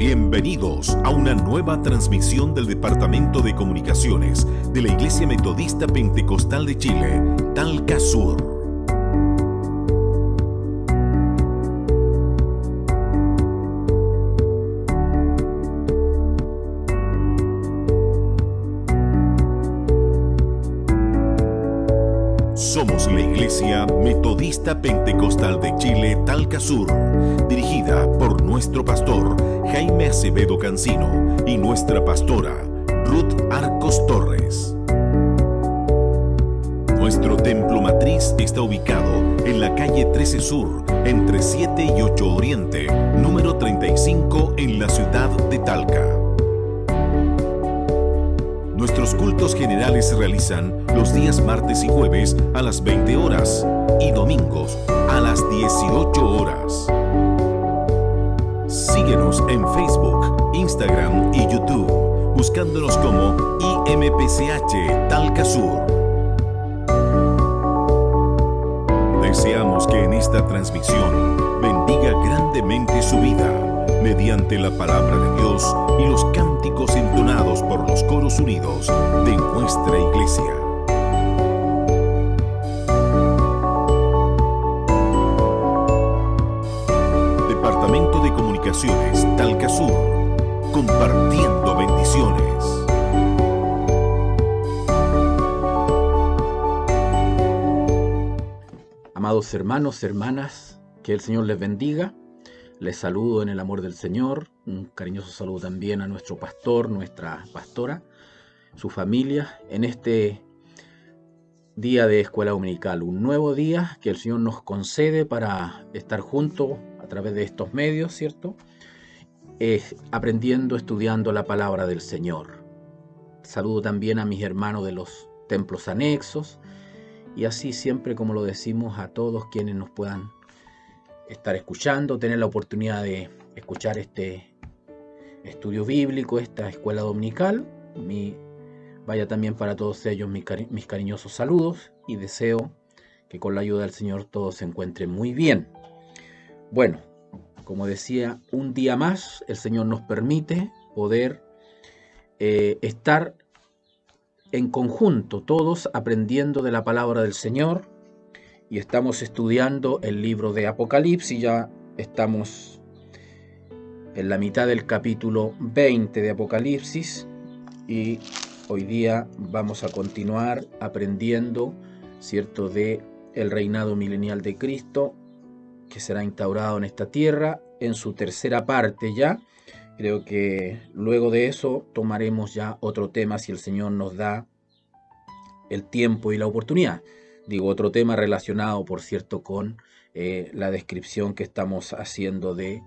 Bienvenidos a una nueva transmisión del Departamento de Comunicaciones de la Iglesia Metodista Pentecostal de Chile, Talca Sur. Somos la Iglesia Metodista Pentecostal de Chile, Talca Sur, dirigida por nuestro pastor Jaime Acevedo Cancino y nuestra pastora Ruth Arcos Torres. Nuestro templo matriz está ubicado en la calle 13 Sur, entre 7 y 8 Oriente, número 35 en la ciudad de Talca. Nuestros cultos generales se realizan los días martes y jueves a las 20 horas y domingos a las 18 horas. Síguenos en Facebook, Instagram y YouTube, buscándonos como IMPCH Talca Sur. Deseamos que en esta transmisión bendiga grandemente su vida mediante la palabra de Dios y los cánticos entonados por los coros unidos de nuestra iglesia. Departamento de Comunicaciones Talca Sur, compartiendo bendiciones. Amados hermanos, hermanas, que el Señor les bendiga. Les saludo en el amor del Señor. Un cariñoso saludo también a nuestro pastor, nuestra pastora, su familia, en este día de escuela dominical. Un nuevo día que el Señor nos concede para estar juntos a través de estos medios, ¿cierto? Aprendiendo, estudiando la palabra del Señor. Saludo también a mis hermanos de los templos anexos y así siempre, como lo decimos, a todos quienes nos puedan estar escuchando, tener la oportunidad de escuchar este estudio bíblico, esta escuela dominical. Vaya también para todos ellos mis cariñosos saludos y deseo que con la ayuda del Señor todos se encuentren muy bien. Bueno, como decía, un día más el Señor nos permite poder estar en conjunto, todos aprendiendo de la palabra del Señor. Y estamos estudiando el libro de Apocalipsis. Ya estamos en la mitad del capítulo 20 de Apocalipsis. Y hoy día vamos a continuar aprendiendo, ¿cierto?, de el reinado milenial de Cristo, que será instaurado en esta tierra en su tercera parte ya. Creo que luego de eso tomaremos ya otro tema si el Señor nos da el tiempo y la oportunidad. Digo, otro tema relacionado, por cierto, con la descripción que estamos haciendo de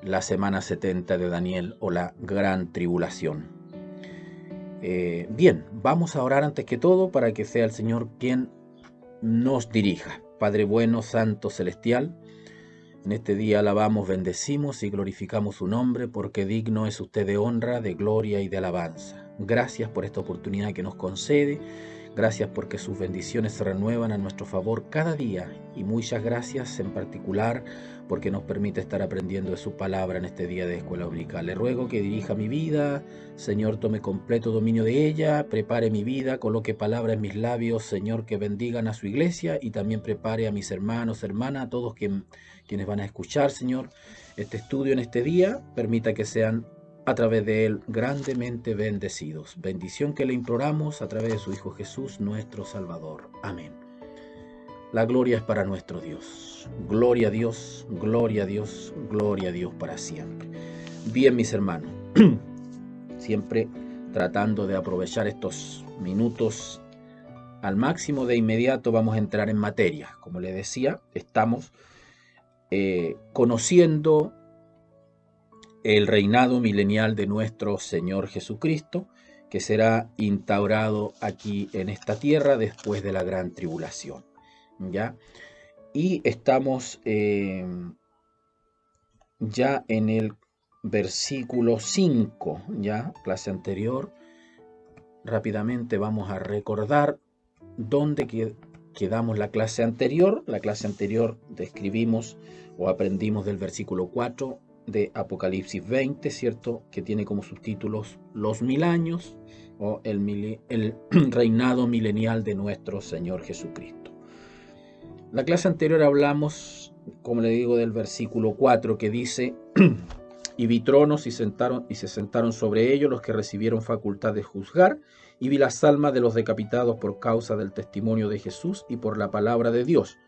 la semana 70 de Daniel o la gran tribulación. Bien, vamos a orar antes que todo para que sea el Señor quien nos dirija. Padre bueno, Santo, Celestial, en este día alabamos, bendecimos y glorificamos su nombre porque digno es usted de honra, de gloria y de alabanza. Gracias por esta oportunidad que nos concede. Gracias porque sus bendiciones se renuevan a nuestro favor cada día y muchas gracias en particular porque nos permite estar aprendiendo de su palabra en este día de escuela dominical. Le ruego que dirija mi vida, Señor, tome completo dominio de ella, prepare mi vida, coloque palabra en mis labios, Señor, que bendigan a su iglesia y también prepare a mis hermanos, hermanas, a todos quienes van a escuchar, Señor, este estudio en este día. Permita que sean a través de él grandemente bendecidos. Bendición que le imploramos a través de su Hijo Jesús, nuestro Salvador. Amén. La gloria es para nuestro Dios. Gloria a Dios, gloria a Dios, gloria a Dios para siempre. Bien, mis hermanos, siempre tratando de aprovechar estos minutos al máximo. De inmediato vamos a entrar en materia. Como les decía, estamos conociendo el reinado milenial de nuestro Señor Jesucristo, que será instaurado aquí en esta tierra después de la gran tribulación, ¿ya? Y estamos ya en el versículo 5, ¿ya? Clase anterior. Rápidamente vamos a recordar dónde quedamos la clase anterior. La clase anterior describimos o aprendimos del versículo 4 de Apocalipsis 20, ¿cierto? Que tiene como subtítulos Los 1000 años o el reinado milenial de nuestro Señor Jesucristo. La clase anterior hablamos, como le digo, del versículo 4 que dice: y vi tronos y se sentaron sobre ellos los que recibieron facultad de juzgar, y vi las almas de los decapitados por causa del testimonio de Jesús y por la palabra de Dios,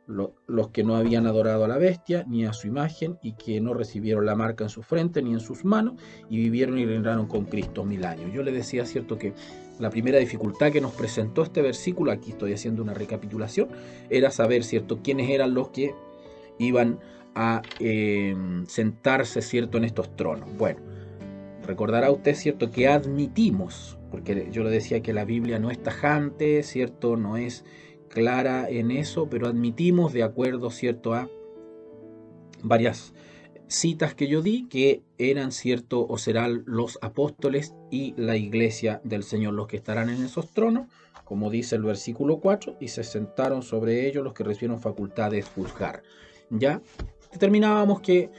los que no habían adorado a la bestia ni a su imagen, y que no recibieron la marca en su frente ni en sus manos, y vivieron y reinaron con Cristo 1000 años. Yo le decía, cierto, que la primera dificultad que nos presentó este versículo, aquí estoy haciendo una recapitulación, era saber, cierto, quiénes eran los que iban a sentarse, cierto, en estos tronos. Bueno, recordará usted, cierto, que admitimos, porque yo le decía que la Biblia no es tajante, cierto, no es clara en eso, pero admitimos, de acuerdo, cierto, a varias citas que yo di, que eran, cierto, o serán los apóstoles y la iglesia del Señor los que estarán en esos tronos, como dice el versículo 4, y se sentaron sobre ellos los que recibieron facultad de juzgar. Ya determinábamos que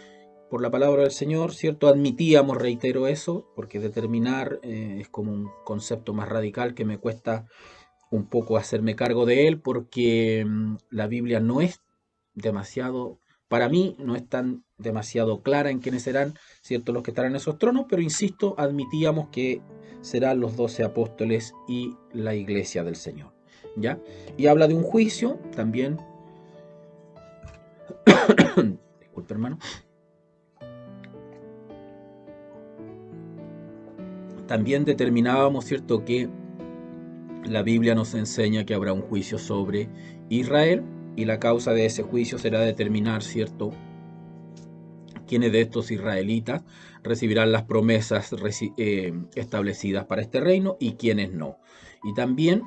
por la palabra del Señor, cierto, admitíamos, reitero eso, porque determinar es como un concepto más radical que me cuesta un poco hacerme cargo de él, porque la Biblia no es demasiado, para mí no es tan demasiado clara en quiénes serán, cierto, los que estarán en esos tronos, pero insisto, admitíamos que serán los 12 apóstoles y la iglesia del Señor, ¿ya? Y habla de un juicio también. Disculpe, hermano. También determinábamos, cierto, que la Biblia nos enseña que habrá un juicio sobre Israel, y la causa de ese juicio será determinar, cierto, quiénes de estos israelitas recibirán las promesas establecidas para este reino y quiénes no. Y también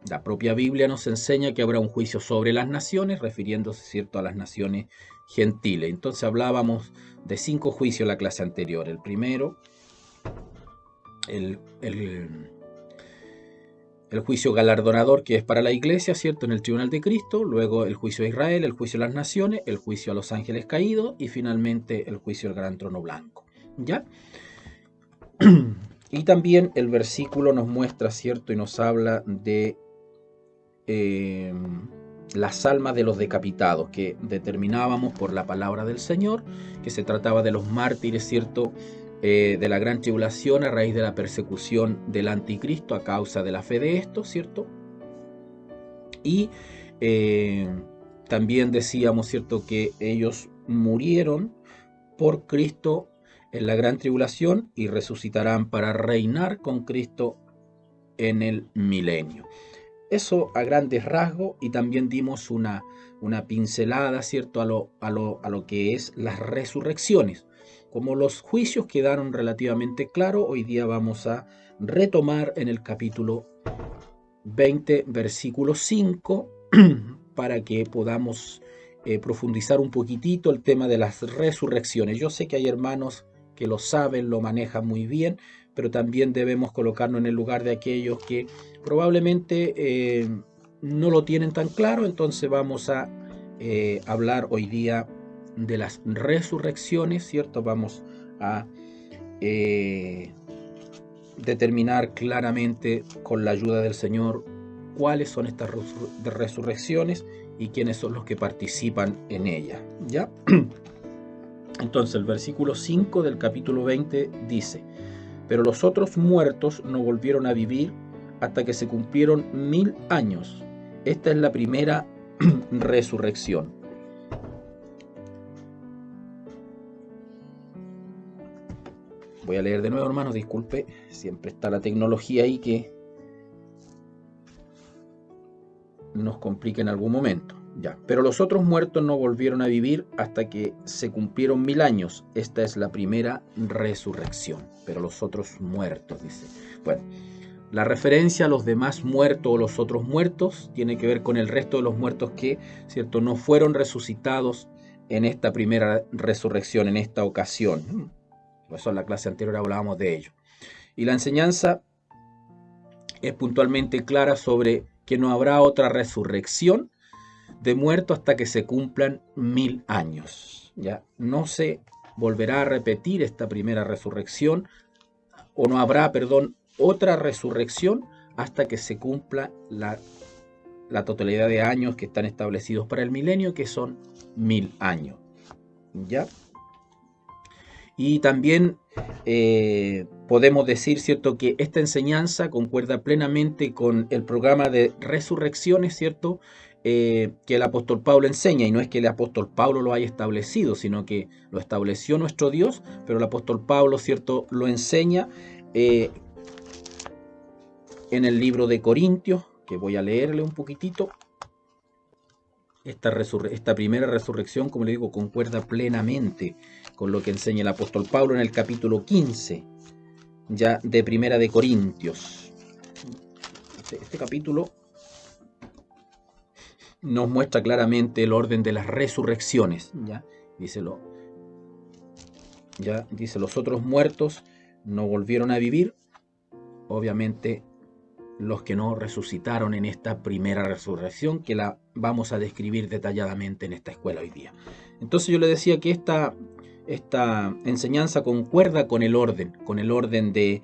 la propia Biblia nos enseña que habrá un juicio sobre las naciones, refiriéndose, cierto, a las naciones gentiles. Entonces hablábamos de 5 juicios en la clase anterior. El primero, el juicio galardonador, que es para la iglesia, cierto, en el tribunal de Cristo. Luego el juicio a Israel, el juicio a las naciones, el juicio a los ángeles caídos, y finalmente el juicio al gran trono blanco, ¿ya? Y también el versículo nos muestra, cierto, y nos habla de las almas de los decapitados, que determinábamos por la palabra del Señor que se trataba de los mártires, cierto, de la gran tribulación a raíz de la persecución del anticristo a causa de la fe de estos, ¿cierto? Y también decíamos, ¿cierto?, que ellos murieron por Cristo en la gran tribulación y resucitarán para reinar con Cristo en el milenio. Eso a grandes rasgos, y también dimos una pincelada, ¿cierto?, a lo que es las resurrecciones. Como los juicios quedaron relativamente claros, hoy día vamos a retomar en el capítulo 20, versículo 5, para que podamos profundizar un poquitito el tema de las resurrecciones. Yo sé que hay hermanos que lo saben, lo manejan muy bien, pero también debemos colocarnos en el lugar de aquellos que probablemente no lo tienen tan claro. Entonces vamos a hablar hoy día de las resurrecciones, ¿cierto? Vamos a determinar claramente, con la ayuda del Señor, cuáles son estas resurrecciones y quiénes son los que participan en ellas, ¿ya? Entonces el versículo 5 del capítulo 20 dice: pero los otros muertos no volvieron a vivir hasta que se cumplieron 1000 años. Esta es la primera resurrección. Voy a leer de nuevo, hermanos, disculpe, siempre está la tecnología ahí que nos complica en algún momento. Ya. Pero los otros muertos no volvieron a vivir hasta que se cumplieron 1000 años. Esta es la primera resurrección. Pero los otros muertos, dice. Bueno, la referencia a los demás muertos o los otros muertos tiene que ver con el resto de los muertos que, ¿cierto?, no fueron resucitados en esta primera resurrección, en esta ocasión. Por eso en la clase anterior hablábamos de ello. Y la enseñanza es puntualmente clara sobre que no habrá otra resurrección de muertos hasta que se cumplan 1000 años. ¿Ya? No se volverá a repetir esta primera resurrección, o no habrá, perdón, otra resurrección hasta que se cumpla la totalidad de años que están establecidos para el milenio, que son 1000 años. ¿Ya? Y también podemos decir, ¿cierto?, que esta enseñanza concuerda plenamente con el programa de resurrecciones, ¿cierto?, que el apóstol Pablo enseña, y no es que el apóstol Pablo lo haya establecido, sino que lo estableció nuestro Dios, pero el apóstol Pablo, ¿cierto?, lo enseña en el libro de Corintios, que voy a leerle un poquitito. Esta primera resurrección, como le digo, concuerda plenamente con lo que enseña el apóstol Pablo en el capítulo 15, ya de Primera de Corintios. Este capítulo nos muestra claramente el orden de las resurrecciones. Dice, los otros muertos no volvieron a vivir, obviamente los que no resucitaron en esta primera resurrección, que la vamos a describir detalladamente en esta escuela hoy día. Entonces yo le decía que esta enseñanza concuerda con el orden de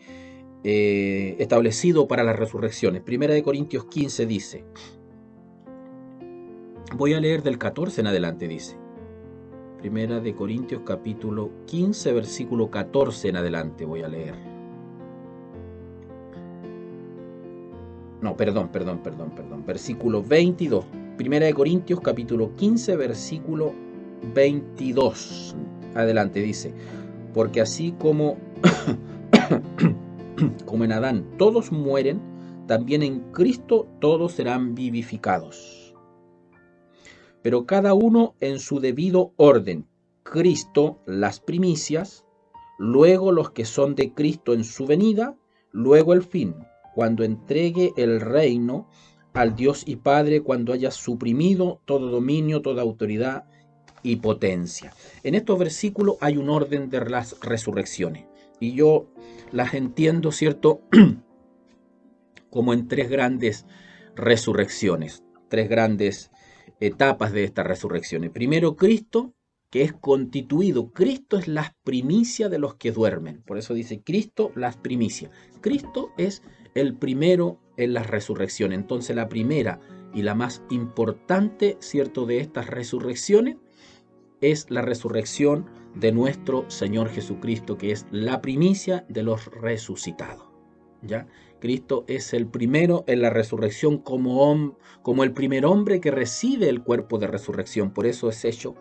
establecido para las resurrecciones. Primera de Corintios 15 dice, voy a leer del 14 en adelante, dice. Primera de Corintios capítulo 15, versículo 14 en adelante voy a leer. No, perdón. Versículo 22. Primera de Corintios capítulo 15, versículo 22. Adelante dice, porque así como en Adán todos mueren, también en Cristo todos serán vivificados. Pero cada uno en su debido orden. Cristo las primicias, luego los que son de Cristo en su venida, luego el fin, cuando entregue el reino al Dios y Padre, cuando haya suprimido todo dominio, toda autoridad y potencia. En estos versículos hay un orden de las resurrecciones, y yo las entiendo, ¿cierto?, como en tres grandes resurrecciones, tres grandes etapas de estas resurrecciones. Primero, Cristo, que es constituido. Cristo es las primicias de los que duermen. Por eso dice Cristo, las primicias. Cristo es el primero en las resurrecciones. Entonces la primera y la más importante, ¿cierto?, de estas resurrecciones es la resurrección de nuestro Señor Jesucristo, que es la primicia de los resucitados. ¿Ya? Cristo es el primero en la resurrección como el primer hombre que recibe el cuerpo de resurrección. Por eso es hecho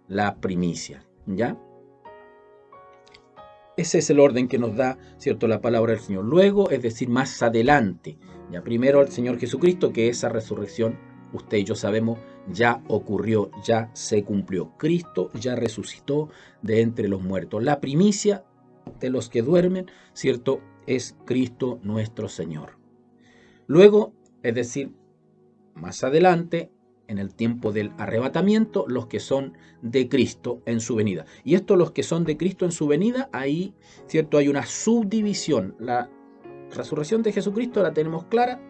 la primicia. ¿Ya? Ese es el orden que nos da, ¿cierto?, la palabra del Señor. Luego, es decir, más adelante, ya primero el Señor Jesucristo, que esa resurrección, usted y yo sabemos, ya ocurrió, ya se cumplió. Cristo ya resucitó de entre los muertos. La primicia de los que duermen, ¿cierto?, es Cristo nuestro Señor. Luego, es decir, más adelante, en el tiempo del arrebatamiento, los que son de Cristo en su venida. Y estos, los que son de Cristo en su venida, ahí, ¿cierto?, hay una subdivisión. La resurrección de Jesucristo la tenemos clara,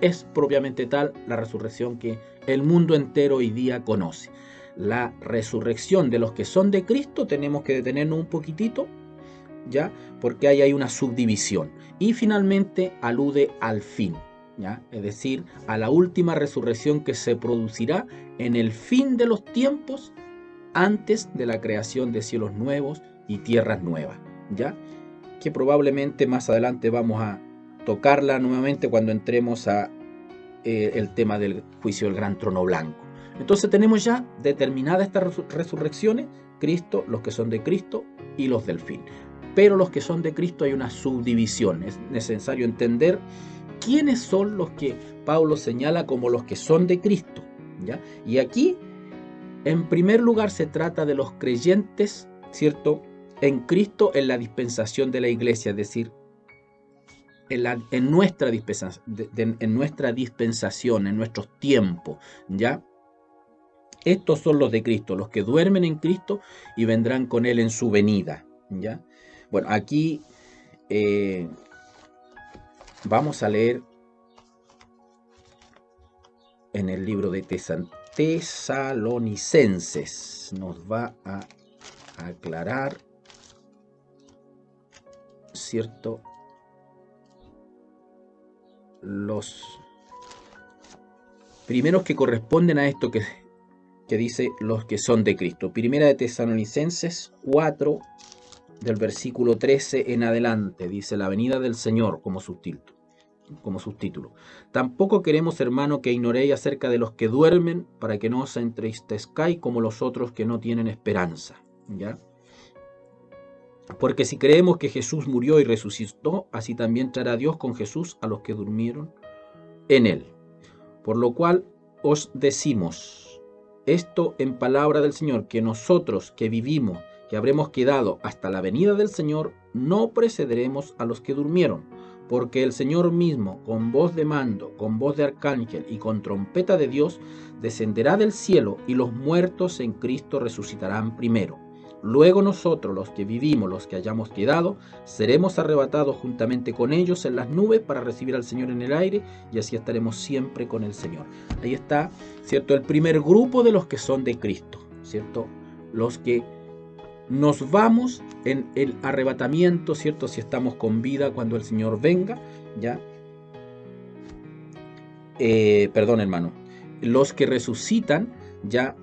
es propiamente tal la resurrección que el mundo entero hoy día conoce. La resurrección de los que son de Cristo tenemos que detenernos un poquitito, ¿ya?, porque ahí hay una subdivisión. Y finalmente alude al fin, ¿ya?, es decir, a la última resurrección que se producirá en el fin de los tiempos, antes de la creación de cielos nuevos y tierras nuevas, ¿ya?, que probablemente más adelante vamos a tocarla nuevamente cuando entremos a el tema del juicio del gran trono blanco. Entonces tenemos ya determinadas estas resurrecciones: Cristo, los que son de Cristo y los del fin. Pero los que son de Cristo hay una subdivisión. Es necesario entender quiénes son los que Pablo señala como los que son de Cristo, ¿ya? Y aquí, en primer lugar, se trata de los creyentes, ¿cierto?, en Cristo en la dispensación de la iglesia, es decir, en nuestra dispensación, en nuestros tiempos, ¿ya? Estos son los de Cristo, los que duermen en Cristo y vendrán con Él en su venida, ¿ya? Bueno, aquí vamos a leer en el libro de Tesalonicenses. Nos va a aclarar, ¿cierto?, los primeros que corresponden a esto que dice los que son de Cristo. Primera de Tesalonicenses 4, del versículo 13 en adelante, dice la venida del Señor como subtítulo. Tampoco queremos, hermano, que ignoréis acerca de los que duermen, para que no os entristezcáis como los otros que no tienen esperanza, ¿ya? Porque si creemos que Jesús murió y resucitó, así también traerá Dios con Jesús a los que durmieron en él. Por lo cual os decimos esto en palabra del Señor, que nosotros que vivimos, que habremos quedado hasta la venida del Señor, no precederemos a los que durmieron, porque el Señor mismo, con voz de mando, con voz de arcángel y con trompeta de Dios, descenderá del cielo, y los muertos en Cristo resucitarán primero. Luego nosotros, los que vivimos, los que hayamos quedado, seremos arrebatados juntamente con ellos en las nubes para recibir al Señor en el aire, y así estaremos siempre con el Señor. Ahí está, ¿cierto?, el primer grupo de los que son de Cristo, ¿cierto? Los que nos vamos en el arrebatamiento, ¿cierto?, si estamos con vida cuando el Señor venga, ¿ya? Perdón, hermano. Los que resucitan, ¿ya?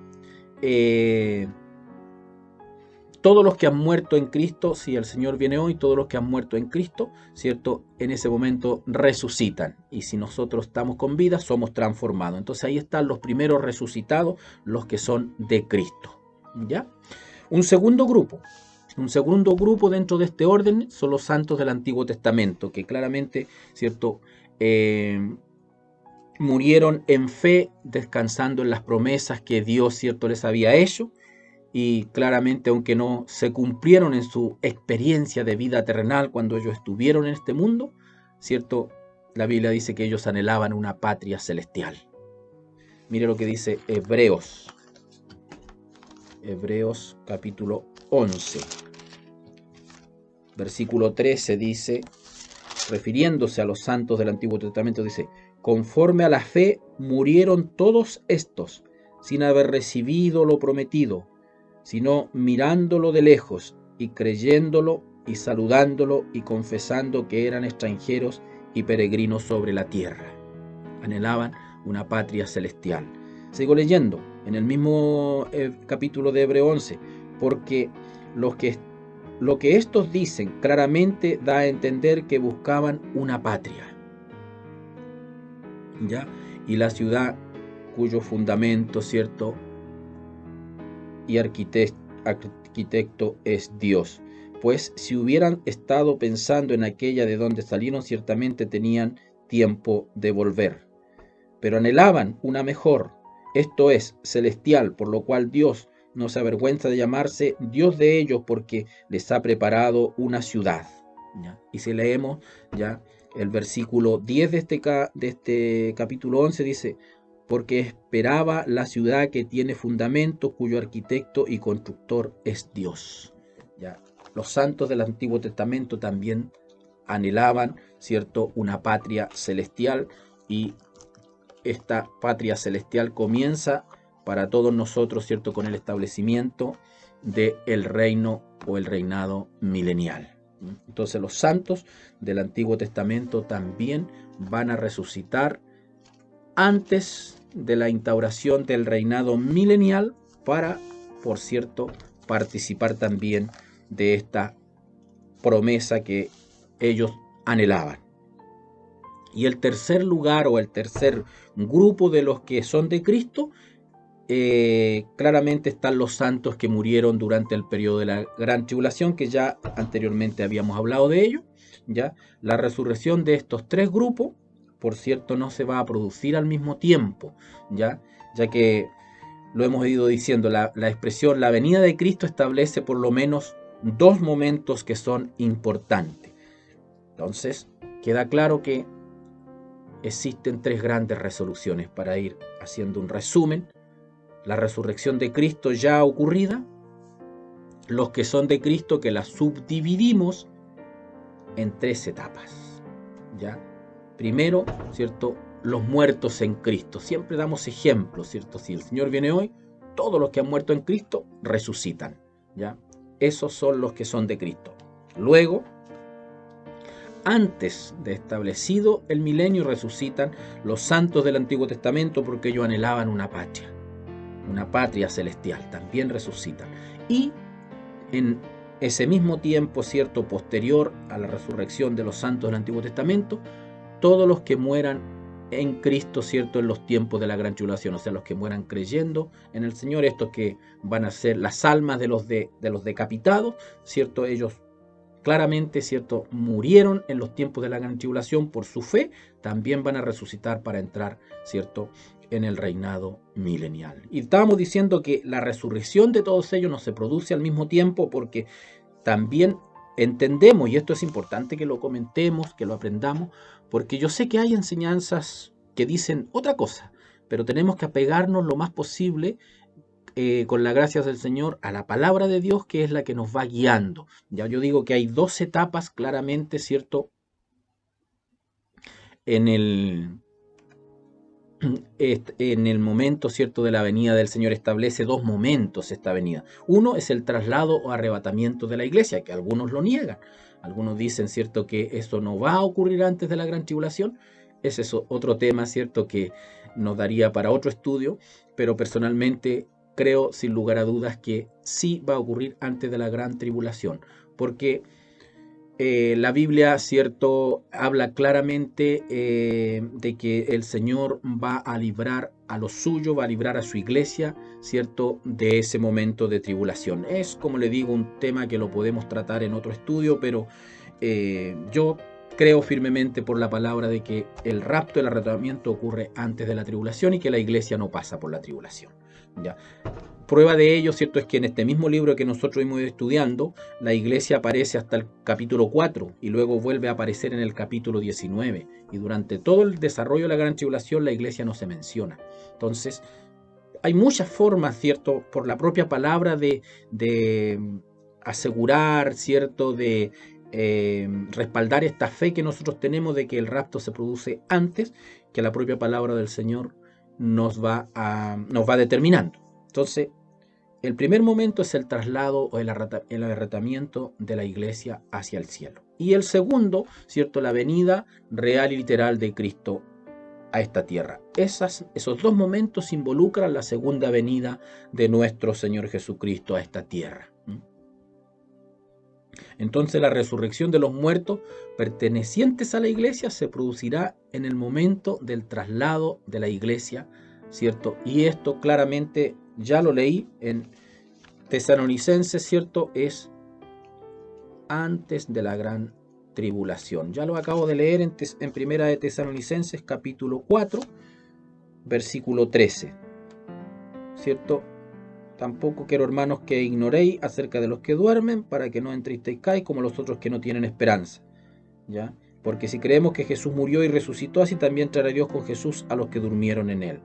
Todos los que han muerto en Cristo, si el Señor viene hoy, todos los que han muerto en Cristo, ¿cierto?, en ese momento resucitan. Y si nosotros estamos con vida, somos transformados. Entonces ahí están los primeros resucitados, los que son de Cristo, ¿ya? Un segundo grupo dentro de este orden son los santos del Antiguo Testamento, que claramente, ¿cierto?, murieron en fe, descansando en las promesas que Dios, ¿cierto?, les había hecho. Y claramente, aunque no se cumplieron en su experiencia de vida terrenal cuando ellos estuvieron en este mundo, ¿cierto?, la Biblia dice que ellos anhelaban una patria celestial. Mire lo que dice Hebreos capítulo 11, versículo 13, dice, refiriéndose a los santos del Antiguo Testamento, dice: conforme a la fe murieron todos estos, sin haber recibido lo prometido, sino mirándolo de lejos y creyéndolo y saludándolo y confesando que eran extranjeros y peregrinos sobre la tierra. Anhelaban una patria celestial. Sigo leyendo en el mismo capítulo de Hebreos 11, porque lo que estos dicen claramente da a entender que buscaban una patria, ¿ya? Y la ciudad cuyo fundamento, ¿cierto?, y arquitecto es Dios. Pues si hubieran estado pensando en aquella de donde salieron, ciertamente tenían tiempo de volver. Pero anhelaban una mejor, esto es, celestial, por lo cual Dios no se avergüenza de llamarse Dios de ellos, porque les ha preparado una ciudad, ¿ya? Y si leemos ya el versículo 10 de este capítulo 11, dice: porque esperaba la ciudad que tiene fundamento, cuyo arquitecto y constructor es Dios, ¿ya? Los santos del Antiguo Testamento también anhelaban, ¿cierto?, una patria celestial, y esta patria celestial comienza para todos nosotros, ¿cierto?, con el establecimiento del reino o el reinado milenial. Entonces los santos del Antiguo Testamento también van a resucitar antes de la instauración del reinado milenial para, por cierto, participar también de esta promesa que ellos anhelaban. Y el tercer lugar o el tercer grupo de los que son de Cristo, claramente están los santos que murieron durante el periodo de la gran tribulación, que ya anteriormente habíamos hablado de ello, ¿ya? La resurrección de estos tres grupos, por cierto, no se va a producir al mismo tiempo, ya que lo hemos ido diciendo, la expresión la venida de Cristo establece por lo menos dos momentos que son importantes. Entonces, queda claro que existen tres grandes resoluciones para ir haciendo un resumen: la resurrección de Cristo ya ocurrida, los que son de Cristo, que la subdividimos en tres etapas, ¿ya? Primero, ¿cierto?, los muertos en Cristo. Siempre damos ejemplos, ¿cierto? Si el Señor viene hoy, todos los que han muerto en Cristo resucitan, ¿ya? esos son los que son de Cristo. Luego, antes de establecido el milenio, resucitan los santos del Antiguo Testamento porque ellos anhelaban una patria celestial, también resucitan. Y en ese mismo tiempo, cierto, posterior a la resurrección de los santos del Antiguo Testamento, todos los que mueran en Cristo, cierto, en los tiempos de la gran tribulación, o sea, los que mueran creyendo en el Señor, estos que van a ser las almas de los decapitados, cierto, ellos claramente, cierto, murieron en los tiempos de la gran tribulación por su fe, también van a resucitar para entrar, cierto, en el reinado milenial. Y estábamos diciendo que la resurrección de todos ellos no se produce al mismo tiempo, porque también entendemos, y esto es importante que lo comentemos, que lo aprendamos, porque yo sé que hay enseñanzas que dicen otra cosa, pero tenemos que apegarnos lo más posible con la gracia del Señor a la palabra de Dios, que es la que nos va guiando. Ya yo digo que hay dos etapas claramente, ¿cierto? En el momento, ¿cierto?, de la venida del Señor. Establece dos momentos esta venida. Uno es el traslado o arrebatamiento de la iglesia, que algunos lo niegan. Algunos dicen, ¿cierto?, que eso no va a ocurrir antes de la gran tribulación. Ese es otro tema, ¿cierto?, que nos daría para otro estudio, pero personalmente creo sin lugar a dudas que sí va a ocurrir antes de la gran tribulación, porque la Biblia, ¿cierto?, habla claramente de que el Señor va a librar a los suyos, va a librar a su iglesia, ¿cierto?, de ese momento de tribulación. Es, como le digo, un tema que lo podemos tratar en otro estudio, pero yo creo firmemente por la palabra de que el rapto, el arrebatamiento ocurre antes de la tribulación y que la iglesia no pasa por la tribulación. ¿Ya? Prueba de ello, ¿cierto?, es que en este mismo libro que nosotros hemos ido estudiando, la iglesia aparece hasta el capítulo 4 y luego vuelve a aparecer en el capítulo 19. Y durante todo el desarrollo de la gran tribulación la iglesia no se menciona. Entonces, hay muchas formas, ¿cierto?, por la propia palabra de asegurar, ¿cierto?, de respaldar esta fe que nosotros tenemos de que el rapto se produce antes, que la propia palabra del Señor nos va determinando. Entonces, el primer momento es el traslado o el arrebatamiento de la iglesia hacia el cielo. Y el segundo, ¿cierto?, la venida real y literal de Cristo a esta tierra. Esos dos momentos involucran la segunda venida de nuestro Señor Jesucristo a esta tierra. Entonces la resurrección de los muertos pertenecientes a la iglesia se producirá en el momento del traslado de la iglesia, ¿cierto? Y esto claramente ya lo leí en Tesalonicenses, ¿cierto? Es antes de la gran tribulación. Ya lo acabo de leer en Primera de Tesalonicenses, capítulo 4, versículo 13, ¿cierto? Tampoco quiero, hermanos, que ignoréis acerca de los que duermen, para que no entristezcáis como los otros que no tienen esperanza. ¿Ya? Porque si creemos que Jesús murió y resucitó, así también traerá Dios con Jesús a los que durmieron en él.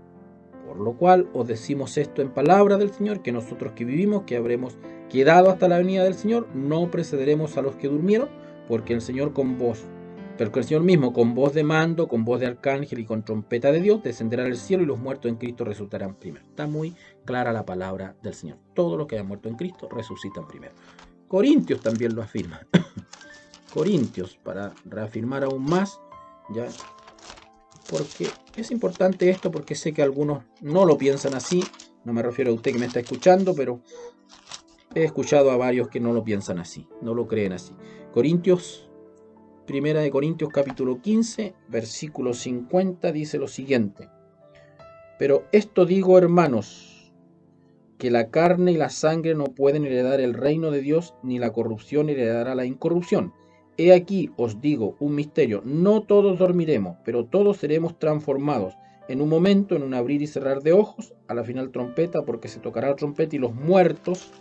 Por lo cual os decimos esto en palabra del Señor, que nosotros que vivimos, que habremos quedado hasta la venida del Señor, no precederemos a los que durmieron, porque el Señor mismo con voz de mando, con voz de arcángel y con trompeta de Dios descenderá del cielo, y los muertos en Cristo resucitarán primero. Está muy clara la palabra del Señor. Todos los que hayan muerto en Cristo resucitan primero. Corintios también lo afirma. Corintios, para reafirmar aún más, ya, porque es importante esto, porque sé que algunos no lo piensan así. No me refiero a usted que me está escuchando, pero he escuchado a varios que no lo piensan así, no lo creen así. Primera de Corintios capítulo 15, versículo 50 dice lo siguiente: pero esto digo, hermanos, que la carne y la sangre no pueden heredar el reino de Dios, ni la corrupción heredará la incorrupción. He aquí os digo un misterio: no todos dormiremos, pero todos seremos transformados en un momento, en un abrir y cerrar de ojos, a la final trompeta, porque se tocará la trompeta y los muertos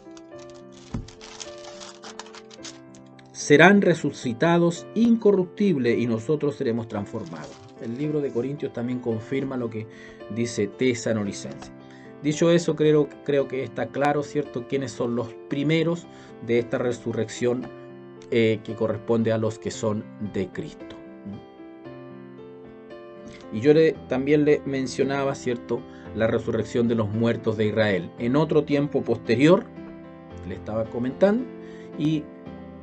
serán resucitados incorruptibles y nosotros seremos transformados. El libro de Corintios también confirma lo que dice Tesalonicenses. Dicho eso, creo que está claro, ¿cierto?, quiénes son los primeros de esta resurrección que corresponde a los que son de Cristo. Y yo también le mencionaba, ¿cierto?, la resurrección de los muertos de Israel. En otro tiempo posterior, le estaba comentando, y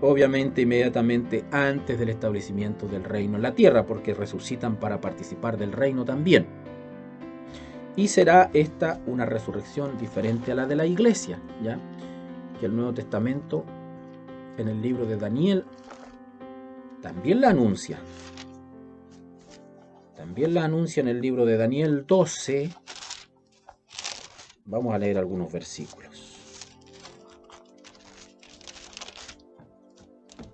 obviamente inmediatamente antes del establecimiento del reino en la tierra, porque resucitan para participar del reino también. Y será esta una resurrección diferente a la de la iglesia, ¿ya? Que el Nuevo Testamento en el libro de Daniel también la anuncia. También la anuncia en el libro de Daniel 12. Vamos a leer algunos versículos.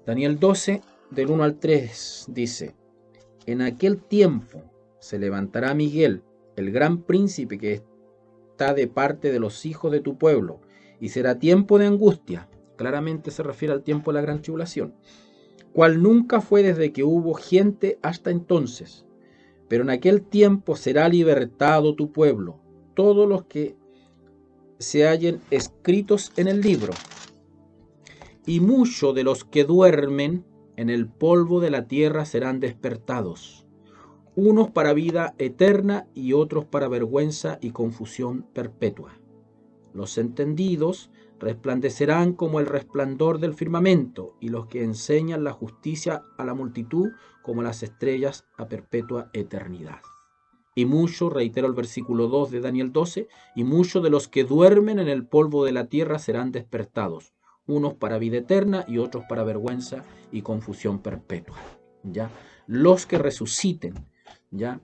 Daniel 12, del 1 al 3, dice: En aquel tiempo se levantará Miguel, el gran príncipe que está de parte de los hijos de tu pueblo, y será tiempo de angustia. Claramente se refiere al tiempo de la gran tribulación, cual nunca fue desde que hubo gente hasta entonces. Pero en aquel tiempo será libertado tu pueblo, todos los que se hallen escritos en el libro. Y muchos de los que duermen en el polvo de la tierra serán despertados, unos para vida eterna y otros para vergüenza y confusión perpetua. Los entendidos resplandecerán como el resplandor del firmamento, y los que enseñan la justicia a la multitud como las estrellas a perpetua eternidad. Y muchos, reitero el versículo 2 de Daniel 12, y muchos de los que duermen en el polvo de la tierra serán despertados, unos para vida eterna y otros para vergüenza y confusión perpetua. ¿Ya? Los que resuciten, ¿ya?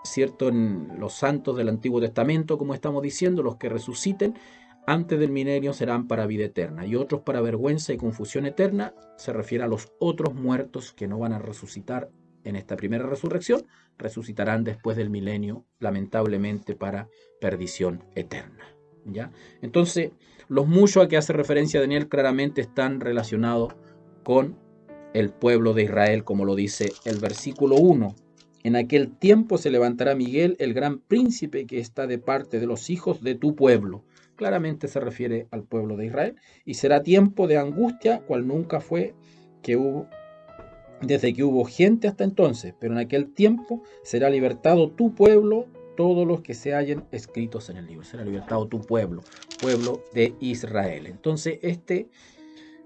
¿Cierto? En los santos del Antiguo Testamento, como estamos diciendo, los que resuciten antes del milenio serán para vida eterna, y otros para vergüenza y confusión eterna. Se refiere a los otros muertos que no van a resucitar en esta primera resurrección, resucitarán después del milenio, lamentablemente para perdición eterna. ¿Ya? Entonces, los muchos a que hace referencia Daniel claramente están relacionados con el pueblo de Israel, como lo dice el versículo 1. En aquel tiempo se levantará Miguel, el gran príncipe que está de parte de los hijos de tu pueblo. Claramente se refiere al pueblo de Israel. Y será tiempo de angustia, cual nunca fue desde que hubo gente hasta entonces. Pero en aquel tiempo será libertado tu pueblo, todos los que se hallen escritos en el libro. Será libertado tu pueblo, pueblo de Israel. Entonces,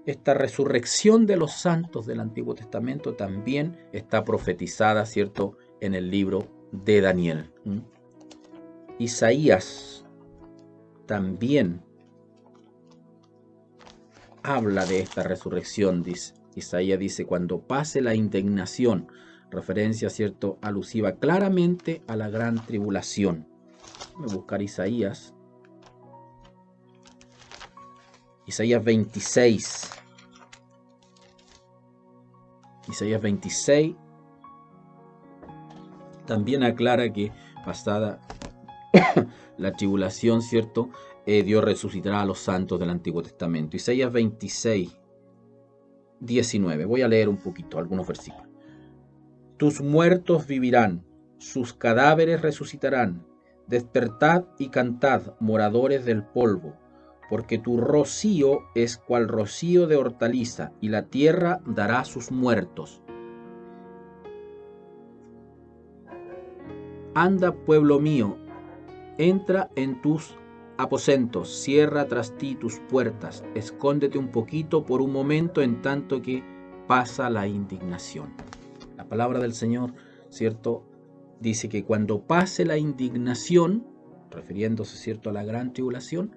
esta resurrección de los santos del Antiguo Testamento también está profetizada, ¿cierto?, en el libro de Daniel. Isaías también habla de esta resurrección, dice. Isaías dice: cuando pase la indignación, referencia, ¿cierto?, alusiva claramente a la gran tribulación. Voy a buscar Isaías 26. Isaías 26 también aclara que pasada la tribulación, ¿cierto?, Dios resucitará a los santos del Antiguo Testamento. Isaías 26, 19. Voy a leer un poquito, algunos versículos. Tus muertos vivirán, sus cadáveres resucitarán. Despertad y cantad, moradores del polvo, porque tu rocío es cual rocío de hortaliza, y la tierra dará sus muertos. Anda, pueblo mío, entra en tus aposentos, cierra tras ti tus puertas, escóndete un poquito por un momento en tanto que pasa la indignación. La palabra del Señor, ¿cierto?, dice que cuando pase la indignación, refiriéndose, ¿cierto?, a la gran tribulación,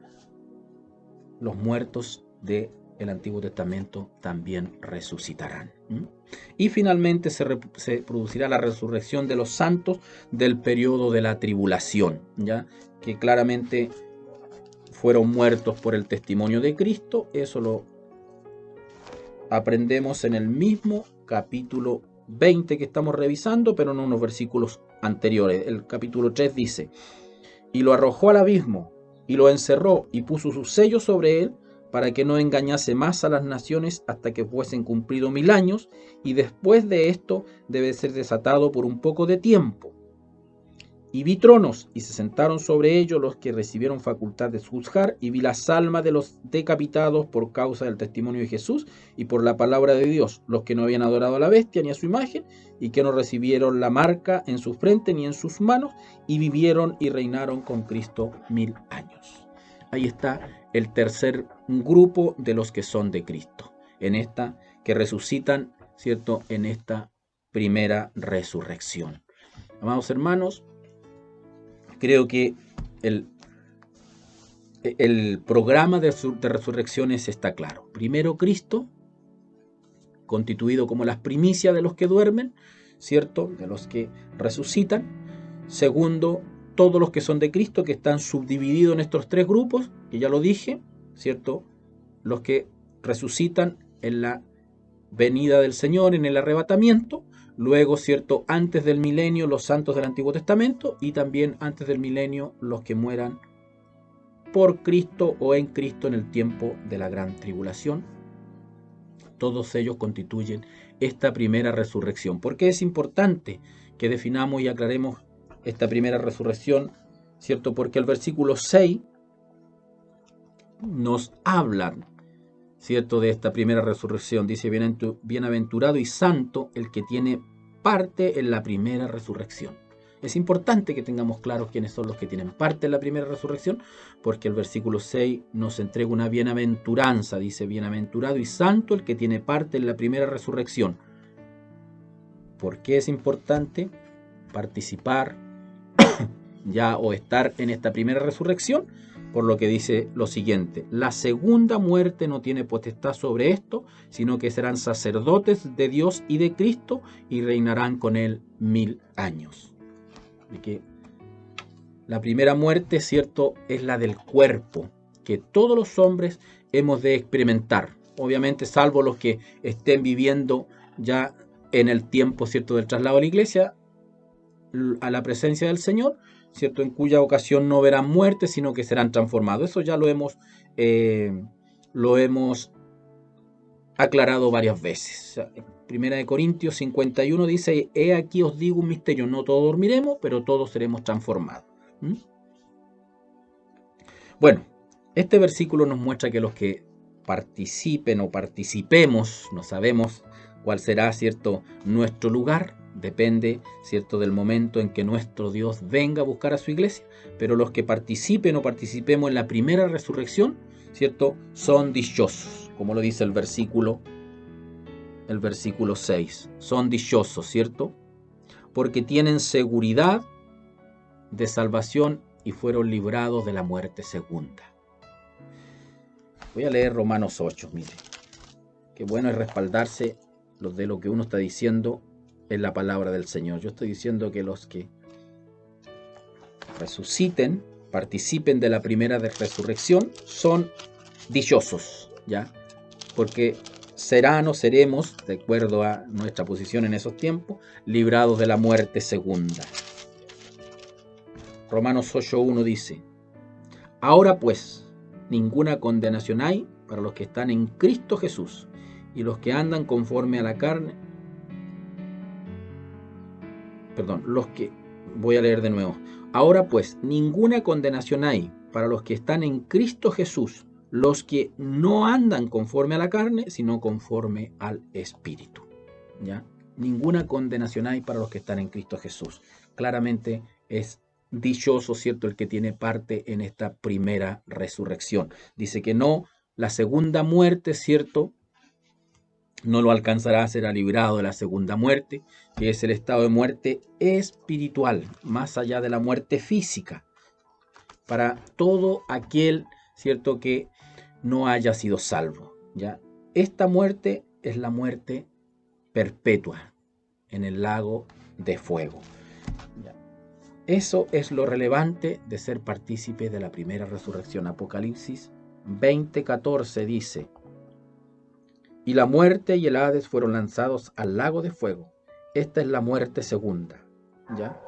los muertos del Antiguo Testamento también resucitarán. Y finalmente se producirá la resurrección de los santos del periodo de la tribulación, ¿ya?, que claramente fueron muertos por el testimonio de Cristo. Eso lo aprendemos en el mismo capítulo 20 que estamos revisando, pero en unos versículos anteriores. El capítulo 3 dice: y lo arrojó al abismo, y lo encerró, y puso su sello sobre él, para que no engañase más a las naciones hasta que fuesen cumplidos 1000 años, y después de esto debe ser desatado por un poco de tiempo. Y vi tronos, y se sentaron sobre ellos los que recibieron facultad de juzgar, y vi las almas de los decapitados por causa del testimonio de Jesús y por la palabra de Dios, los que no habían adorado a la bestia ni a su imagen, y que no recibieron la marca en su frente ni en sus manos, y vivieron y reinaron con Cristo 1000 años. Ahí está el tercer grupo de los que son de Cristo, en esta que resucitan, ¿cierto? En esta primera resurrección. Amados hermanos, creo que el programa de resurrecciones está claro. Primero, Cristo, constituido como las primicias de los que duermen, ¿cierto? De los que resucitan. Segundo, todos los que son de Cristo, que están subdivididos en estos tres grupos, que ya lo dije, ¿cierto? Los que resucitan en la venida del Señor, en el arrebatamiento. Luego, ¿cierto? Antes del milenio, los santos del Antiguo Testamento. Y también antes del milenio, los que mueran por Cristo o en Cristo en el tiempo de la gran tribulación. Todos ellos constituyen esta primera resurrección. ¿Por qué es importante que definamos y aclaremos esta primera resurrección? ¿Cierto? Porque el versículo 6 nos habla, ¿cierto?, de esta primera resurrección. Dice: bienaventurado y santo el que tiene parte en la primera resurrección. Es importante que tengamos claros quiénes son los que tienen parte en la primera resurrección, porque el versículo 6 nos entrega una bienaventuranza. Dice: bienaventurado y santo el que tiene parte en la primera resurrección. ¿Por qué es importante participar ya o estar en esta primera resurrección? Por lo que dice lo siguiente: la segunda muerte no tiene potestad sobre esto, sino que serán sacerdotes de Dios y de Cristo y reinarán con él 1000 años. De que la primera muerte, ¿cierto?, es la del cuerpo, que todos los hombres hemos de experimentar. Obviamente, salvo los que estén viviendo ya en el tiempo, ¿cierto?, del traslado a la iglesia, a la presencia del Señor, ¿cierto?, en cuya ocasión no verán muerte, sino que serán transformados. Eso ya lo hemos aclarado varias veces. Primera de Corintios 51 dice: he aquí os digo un misterio, no todos dormiremos, pero todos seremos transformados. Bueno, este versículo nos muestra que los que participen o participemos, no sabemos cuál será, ¿cierto?, nuestro lugar. Depende, ¿cierto?, del momento en que nuestro Dios venga a buscar a su iglesia. Pero los que participen o participemos en la primera resurrección, ¿cierto?, son dichosos, como lo dice el versículo 6. Son dichosos, ¿cierto?, porque tienen seguridad de salvación y fueron librados de la muerte segunda. Voy a leer Romanos 8, mire. Qué bueno es respaldarse de lo que uno está diciendo en la palabra del Señor. Yo estoy diciendo que los que resuciten, participen de la primera resurrección, son dichosos, ¿ya? Porque serán o seremos, de acuerdo a nuestra posición en esos tiempos, librados de la muerte segunda. Romanos 8:1 dice: ahora pues, ninguna condenación hay para los que están en Cristo Jesús, y los que andan conforme a la carne. Voy a leer de nuevo. Ahora pues, ninguna condenación hay para los que están en Cristo Jesús, los que no andan conforme a la carne, sino conforme al Espíritu. ¿Ya? Ninguna condenación hay para los que están en Cristo Jesús. Claramente es dichoso, ¿cierto?, el que tiene parte en esta primera resurrección. Dice que no, la segunda muerte, ¿cierto?, no lo alcanzará, será librado de la segunda muerte, que es el estado de muerte espiritual, más allá de la muerte física, para todo aquel, ¿cierto?, que no haya sido salvo. ¿Ya? Esta muerte es la muerte perpetua en el lago de fuego. ¿Ya? Eso es lo relevante de ser partícipe de la primera resurrección. Apocalipsis 20:14 dice: y la muerte y el Hades fueron lanzados al lago de fuego. Esta es la muerte segunda. ¿Ya?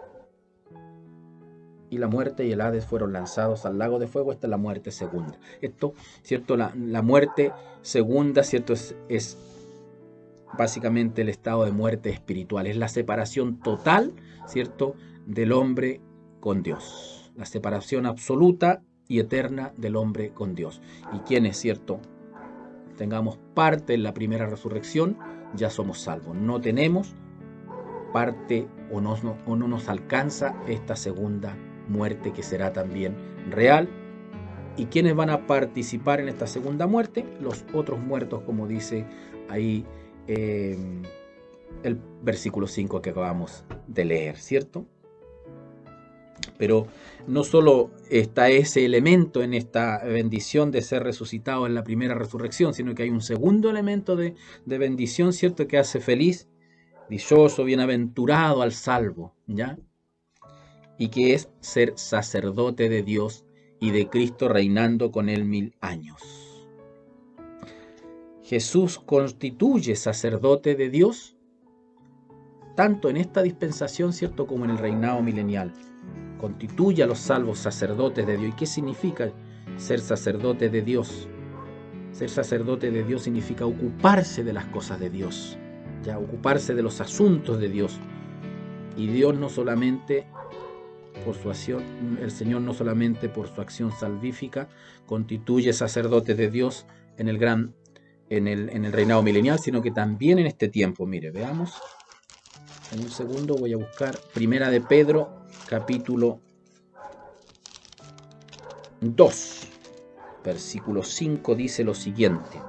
Y la muerte y el Hades fueron lanzados al lago de fuego. Esta es la muerte segunda. Esto, ¿cierto? La muerte segunda, ¿cierto?, es básicamente el estado de muerte espiritual. Es la separación total, ¿cierto?, del hombre con Dios. La separación absoluta y eterna del hombre con Dios. Y quienes, ¿cierto?, tengamos parte en la primera resurrección, ya somos salvos. No tenemos parte o no nos alcanza esta segunda muerte, que será también real ¿Y quiénes van a participar en esta segunda muerte? Los otros muertos, como dice ahí el versículo 5 que acabamos de leer, ¿cierto? Pero no solo está ese elemento en esta bendición de ser resucitado en la primera resurrección, sino que hay un segundo elemento de bendición, ¿cierto? Que hace feliz, dichoso, bienaventurado al salvo, ¿ya? Y que es ser sacerdote de Dios y de Cristo reinando con él 1000 años. Jesús constituye sacerdote de Dios tanto en esta dispensación, ¿cierto?, como en el reinado milenial. Constituye a los salvos sacerdotes de Dios. ¿Y qué significa ser sacerdote de Dios? Ser sacerdote de Dios significa ocuparse de las cosas de Dios, ya, ocuparse de los asuntos de Dios. Y Dios no solamente por su acción, el Señor no solamente por su acción salvífica constituye sacerdote de Dios en el reinado milenial, sino que también en este tiempo. Mire, veamos. En un segundo voy a buscar Primera de Pedro, capítulo 2, versículo 5, dice lo siguiente: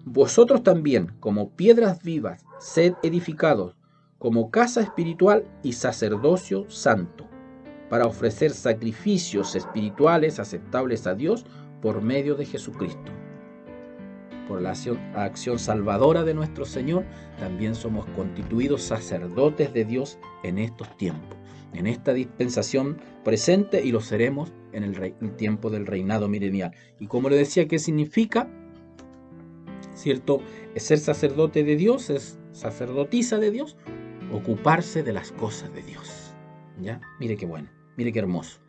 vosotros también, como piedras vivas, sed edificados como casa espiritual y sacerdocio santo, para ofrecer sacrificios espirituales aceptables a Dios por medio de Jesucristo. Por la acción salvadora de nuestro Señor, también somos constituidos sacerdotes de Dios en estos tiempos, en esta dispensación presente, y lo seremos en el tiempo del reinado milenial. Y como le decía, ¿qué significa? ¿Cierto? Es ser sacerdote de Dios, es sacerdotisa de Dios, ocuparse de las cosas de Dios. ¿Ya? Mire qué bueno, mire qué hermoso.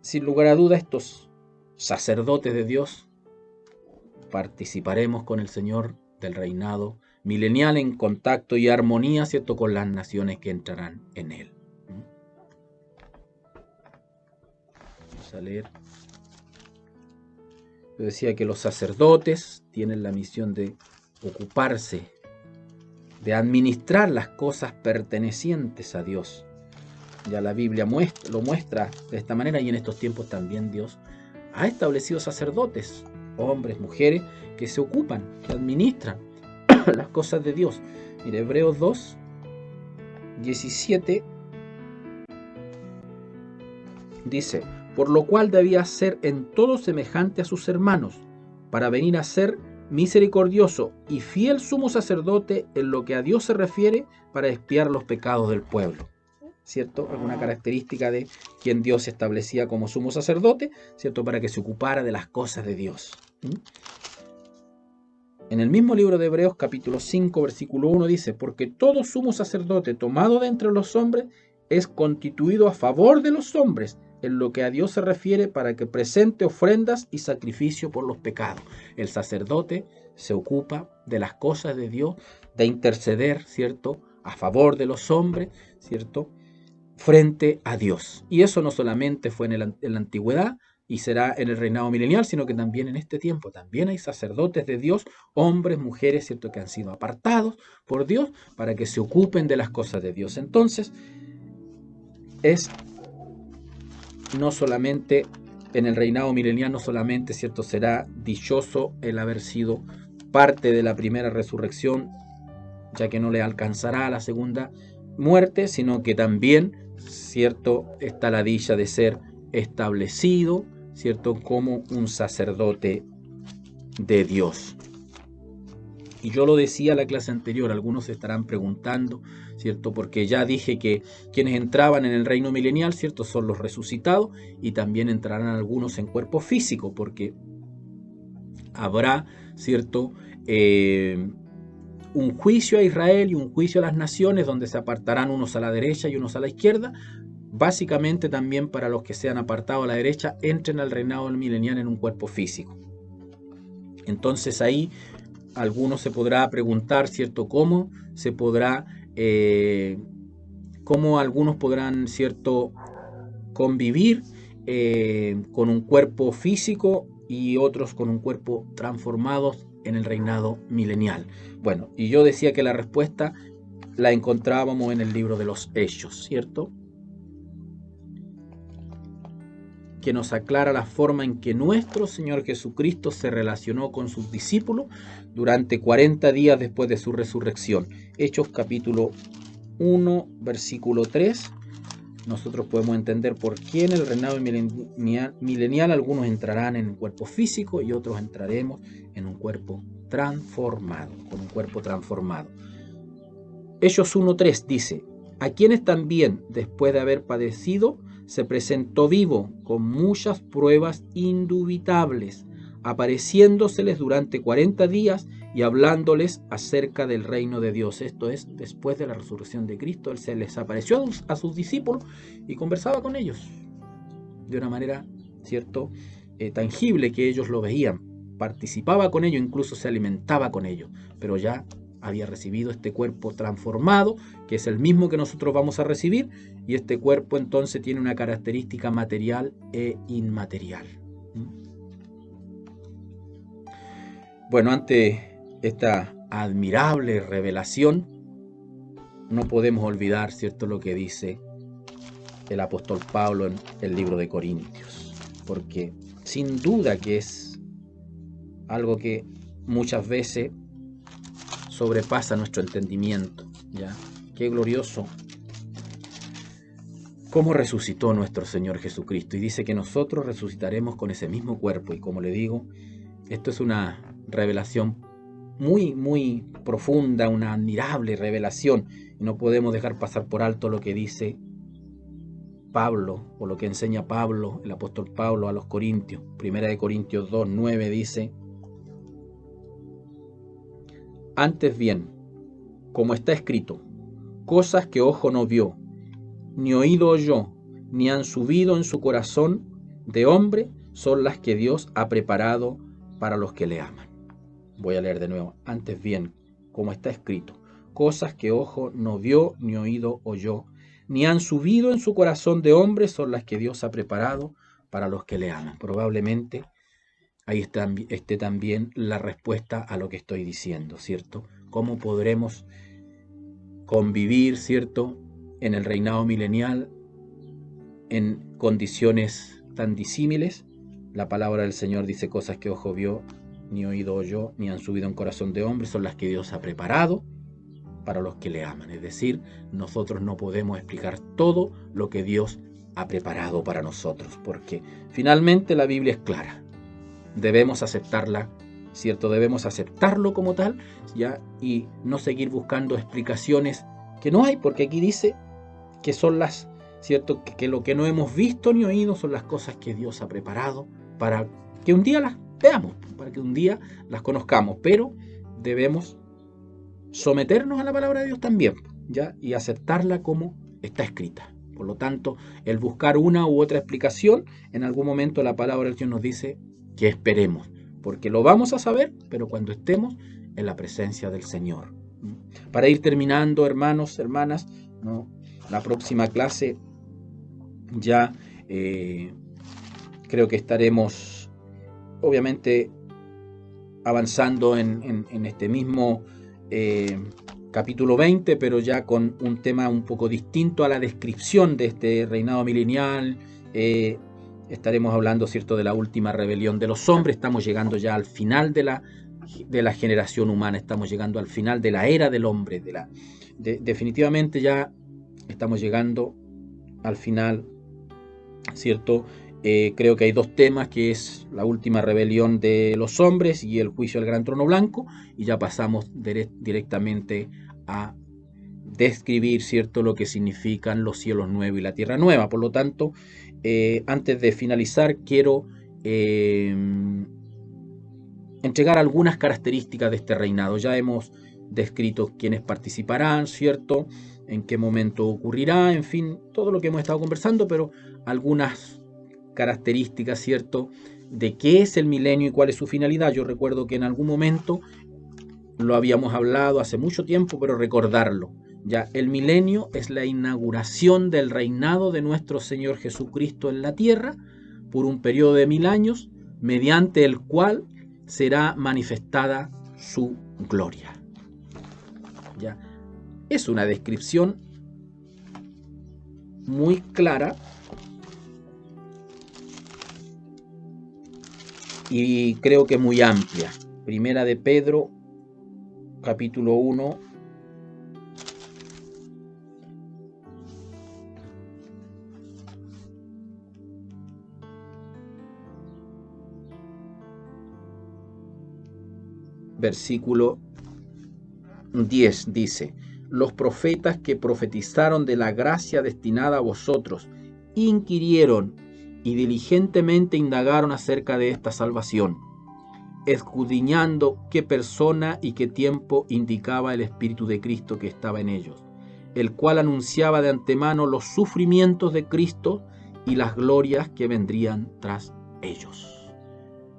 Sin lugar a duda, estos sacerdotes de Dios participaremos con el Señor del reinado milenial en contacto y armonía, ¿cierto?, con las naciones que entrarán en él. Vamos a leer. Yo decía que los sacerdotes tienen la misión de ocuparse, de administrar las cosas pertenecientes a Dios. Ya la Biblia lo muestra de esta manera, y en estos tiempos también Dios ha establecido sacerdotes, hombres, mujeres, que se ocupan, que administran las cosas de Dios. Mire, Hebreos 2, 17 dice: por lo cual debía ser en todo semejante a sus hermanos, para venir a ser misericordioso y fiel sumo sacerdote en lo que a Dios se refiere, para expiar los pecados del pueblo. ¿Cierto? Alguna característica de quien Dios establecía como sumo sacerdote, ¿cierto?, para que se ocupara de las cosas de Dios. En el mismo libro de Hebreos, capítulo 5, versículo 1, dice: porque todo sumo sacerdote tomado de entre los hombres es constituido a favor de los hombres en lo que a Dios se refiere, para que presente ofrendas y sacrificio por los pecados. El sacerdote se ocupa de las cosas de Dios, de interceder, ¿cierto?, a favor de los hombres, ¿cierto?, frente a Dios. Y eso no solamente fue en la antigüedad y será en el reinado milenial, sino que también en este tiempo también hay sacerdotes de Dios, hombres, mujeres, ¿cierto?, que han sido apartados por Dios para que se ocupen de las cosas de Dios. Entonces, es no solamente en el reinado milenial, no solamente, ¿cierto?, será dichoso el haber sido parte de la primera resurrección, ya que no le alcanzará a la segunda muerte, sino que también, ¿cierto?, está la dicha de ser establecido, ¿cierto?, como un sacerdote de Dios. Y yo lo decía en la clase anterior, algunos se estarán preguntando, ¿cierto?, porque ya dije que quienes entraban en el reino milenial, ¿cierto?, son los resucitados, y también entrarán algunos en cuerpo físico, porque habrá, ¿cierto?, un juicio a Israel y un juicio a las naciones, donde se apartarán unos a la derecha y unos a la izquierda. Básicamente también para los que sean apartados a la derecha, entren al reinado milenial en un cuerpo físico. Entonces ahí algunos se podrá preguntar, ¿cierto?, cómo se podrá, cómo algunos podrán, ¿cierto?, convivir con un cuerpo físico y otros con un cuerpo transformados en el reinado milenial. Bueno, y yo decía que la respuesta la encontrábamos en el libro de los Hechos, ¿cierto? que nos aclara la forma en que nuestro Señor Jesucristo se relacionó con sus discípulos durante 40 días después de su resurrección. Hechos capítulo 1, versículo 3. Nosotros podemos entender por qué en el reinado milenial algunos entrarán en un cuerpo físico y otros entraremos en un cuerpo transformado, con un cuerpo transformado. Hechos 1:3 dice: a quienes también, después de haber padecido, se presentó vivo con muchas pruebas indubitables, apareciéndoseles durante 40 días y hablándoles acerca del reino de Dios. Esto es, después de la resurrección de Cristo, Él se les apareció a sus discípulos y conversaba con ellos de una manera, ¿cierto?, tangible, que ellos lo veían, participaba con ellos, incluso se alimentaba con ellos, pero ya había recibido este cuerpo transformado, que es el mismo que nosotros vamos a recibir, y este cuerpo entonces tiene una característica material e inmaterial. Bueno, ante esta admirable revelación, no podemos olvidar, ¿cierto?, lo que dice el apóstol Pablo en el libro de Corintios, porque sin duda que es algo que muchas veces sobrepasa nuestro entendimiento, ¿ya? Qué glorioso cómo resucitó nuestro Señor Jesucristo, y dice que nosotros resucitaremos con ese mismo cuerpo. Y como le digo, esto es una revelación muy, muy profunda, una admirable revelación, y no podemos dejar pasar por alto lo que dice Pablo, o lo que enseña Pablo, el apóstol Pablo a los Corintios. Primera de Corintios 2:9 dice: antes bien, como está escrito, cosas que ojo no vio, ni oído oyó, ni han subido en su corazón de hombre, son las que Dios ha preparado para los que le aman. Voy a leer de nuevo. Antes bien, como está escrito, cosas que ojo no vio, ni oído oyó, ni han subido en su corazón de hombre, son las que Dios ha preparado para los que le aman. Probablemente ahí esté también la respuesta a lo que estoy diciendo, ¿cierto? ¿Cómo podremos convivir, ¿cierto?, en el reinado milenial en condiciones tan disímiles? La palabra del Señor dice: cosas que ojo vio, ni oído oyó, ni han subido en corazón de hombre, son las que Dios ha preparado para los que le aman. Es decir, nosotros no podemos explicar todo lo que Dios ha preparado para nosotros, porque finalmente la Biblia es clara. Debemos aceptarla, ¿cierto? Debemos aceptarlo como tal, ¿ya? Y no seguir buscando explicaciones que no hay, porque aquí dice que son las, ¿cierto?, que lo que no hemos visto ni oído son las cosas que Dios ha preparado para que un día las veamos, para que un día las conozcamos, pero debemos someternos a la palabra de Dios también, ¿ya?, y aceptarla como está escrita. Por lo tanto, el buscar una u otra explicación, en algún momento la palabra de Dios nos dice que esperemos, porque lo vamos a saber, pero cuando estemos en la presencia del Señor. Para ir terminando, hermanos, hermanas, ¿no?, la próxima clase ya creo que estaremos obviamente avanzando en este mismo capítulo 20, pero ya con un tema un poco distinto a la descripción de este reinado milenial. Estaremos hablando, ¿cierto?, de la última rebelión de los hombres. Estamos llegando ya al final de la generación humana, estamos llegando al final de la era del hombre, definitivamente ya estamos llegando al final, ¿cierto? Creo que hay dos temas, que es la última rebelión de los hombres y el juicio del gran trono blanco, y ya pasamos directamente a describir, ¿cierto?, lo que significan los cielos nuevos y la tierra nueva. Por lo tanto, antes de finalizar, quiero entregar algunas características de este reinado. Ya hemos descrito quiénes participarán, ¿cierto?, en qué momento ocurrirá, en fin, todo lo que hemos estado conversando, pero algunas características, ¿cierto?, de qué es el milenio y cuál es su finalidad. Yo recuerdo que en algún momento lo habíamos hablado hace mucho tiempo, pero recordarlo. Ya, el milenio es la inauguración del reinado de nuestro Señor Jesucristo en la tierra por un periodo de 1000 años, mediante el cual será manifestada su gloria. Ya, es una descripción muy clara y creo que muy amplia. Primera de Pedro, capítulo 1. Versículo 10 dice: los profetas que profetizaron de la gracia destinada a vosotros inquirieron y diligentemente indagaron acerca de esta salvación, escudriñando qué persona y qué tiempo indicaba el Espíritu de Cristo que estaba en ellos, el cual anunciaba de antemano los sufrimientos de Cristo y las glorias que vendrían tras ellos.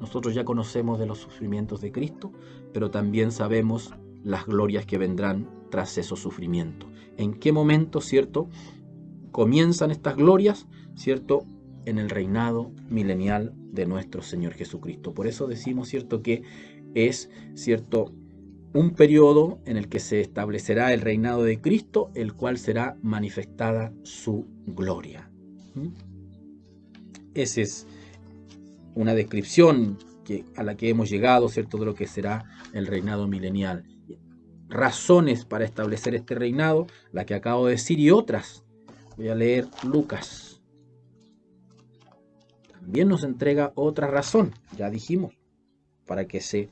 Nosotros ya conocemos de los sufrimientos de Cristo, pero también sabemos las glorias que vendrán tras esos sufrimientos. ¿En qué momento, cierto, comienzan estas glorias? ¿Cierto? En el reinado milenial de nuestro Señor Jesucristo. Por eso decimos, cierto, que es, cierto, un periodo en el que se establecerá el reinado de Cristo, el cual será manifestada su gloria. Esa es una descripción a la que hemos llegado, cierto, de lo que será el reinado milenial. Razones para establecer este reinado, la que acabo de decir, y otras. Voy a leer Lucas. También nos entrega otra razón, ya dijimos, para que se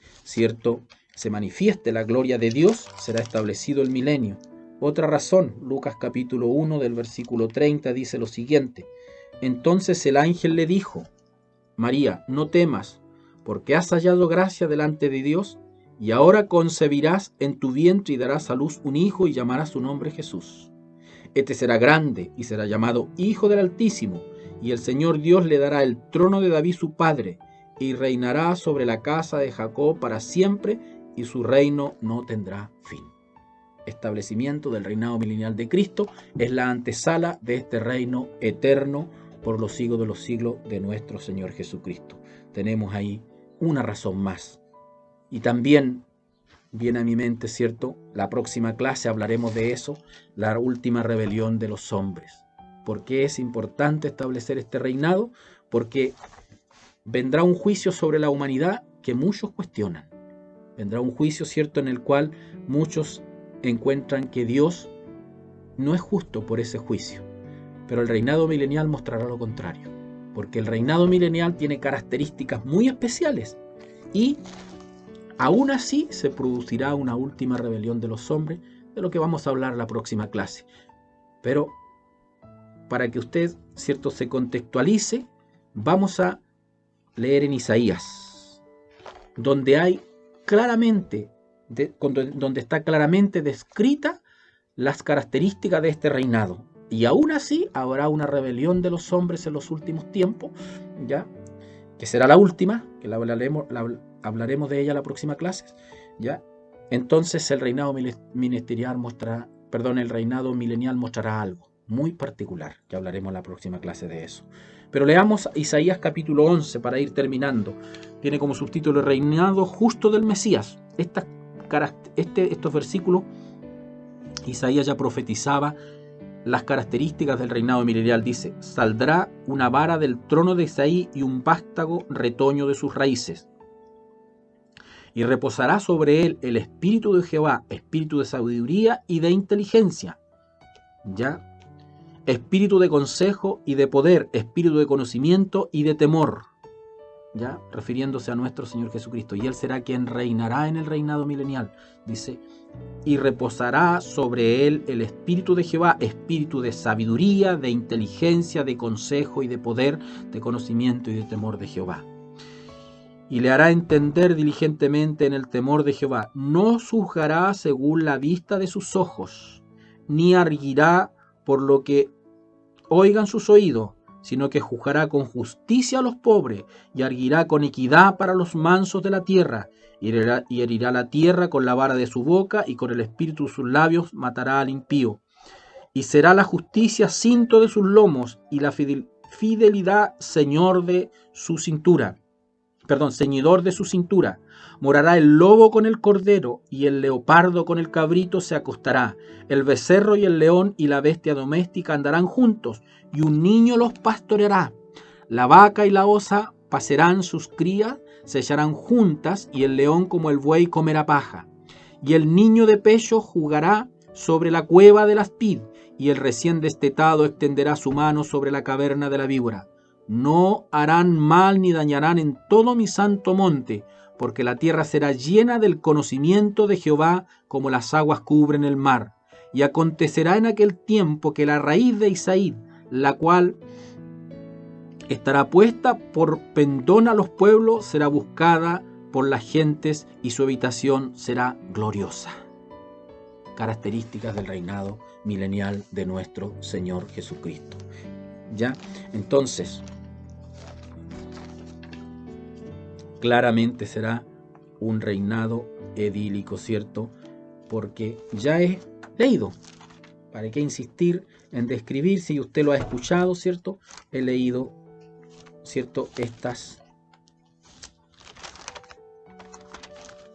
manifieste la gloria de Dios, será establecido el milenio. Otra razón, Lucas capítulo 1 del versículo 30 dice lo siguiente: entonces el ángel le dijo: María, no temas, porque has hallado gracia delante de Dios, y ahora concebirás en tu vientre y darás a luz un hijo y llamarás su nombre Jesús. Este será grande y será llamado Hijo del Altísimo, y el Señor Dios le dará el trono de David su padre, y reinará sobre la casa de Jacob para siempre, y su reino no tendrá fin. Establecimiento del reinado milenial de Cristo es la antesala de este reino eterno por los siglos de los siglos de nuestro Señor Jesucristo. Tenemos ahí una razón más. Y también viene a mi mente, ¿cierto? La próxima clase hablaremos de eso, la última rebelión de los hombres. ¿Por qué es importante establecer este reinado? Porque vendrá un juicio sobre la humanidad que muchos cuestionan. Vendrá un juicio, ¿cierto?, en el cual muchos encuentran que Dios no es justo por ese juicio. Pero el reinado milenial mostrará lo contrario, porque el reinado milenial tiene características muy especiales y aún así se producirá una última rebelión de los hombres, de lo que vamos a hablar en la próxima clase. Pero para que usted, ¿cierto?, se contextualice, vamos a leer en Isaías, donde hay claramente, donde está claramente descrita las características de este reinado. Y aún así habrá una rebelión de los hombres en los últimos tiempos, ¿ya?, que será la última, que hablaremos de ella en la próxima clase, ¿ya? Entonces el reinado el reinado milenial mostrará algo muy particular, que hablaremos en la próxima clase de eso. Pero leamos Isaías capítulo 11 para ir terminando. Tiene como subtítulo el reinado justo del Mesías. Estos versículos, Isaías ya profetizaba las características del reinado milenial. Dice: saldrá una vara del trono de Isaí y un vástago retoño de sus raíces. Y reposará sobre él el espíritu de Jehová, espíritu de sabiduría y de inteligencia, ¿ya?, espíritu de consejo y de poder, espíritu de conocimiento y de temor, ¿ya?, refiriéndose a nuestro Señor Jesucristo. Y él será quien reinará en el reinado milenial. Dice: y reposará sobre él el espíritu de Jehová, espíritu de sabiduría, de inteligencia, de consejo y de poder, de conocimiento y de temor de Jehová. Y le hará entender diligentemente en el temor de Jehová. No juzgará según la vista de sus ojos, ni arguirá por lo que oigan sus oídos, sino que juzgará con justicia a los pobres, y arguirá con equidad para los mansos de la tierra, y herirá la tierra con la vara de su boca, y con el espíritu de sus labios matará al impío. Y será la justicia cinto de sus lomos, y la fidelidad ceñidor de su cintura. Morará el lobo con el cordero, y el leopardo con el cabrito se acostará. El becerro y el león y la bestia doméstica andarán juntos, y un niño los pastoreará. La vaca y la osa pacerán sus crías, se echarán juntas, y el león como el buey comerá paja. Y el niño de pecho jugará sobre la cueva de la aspid, y el recién destetado extenderá su mano sobre la caverna de la víbora. No harán mal ni dañarán en todo mi santo monte, porque la tierra será llena del conocimiento de Jehová, como las aguas cubren el mar. Y acontecerá en aquel tiempo que la raíz de Isaí, la cual estará puesta por pendón a los pueblos, será buscada por las gentes, y su habitación será gloriosa. Características del reinado milenial de nuestro Señor Jesucristo. ¿Ya? Entonces, claramente será un reinado edílico, ¿cierto? Porque ya he leído. ¿Para qué insistir en describir si usted lo ha escuchado, ¿cierto? He leído, ¿cierto?, estas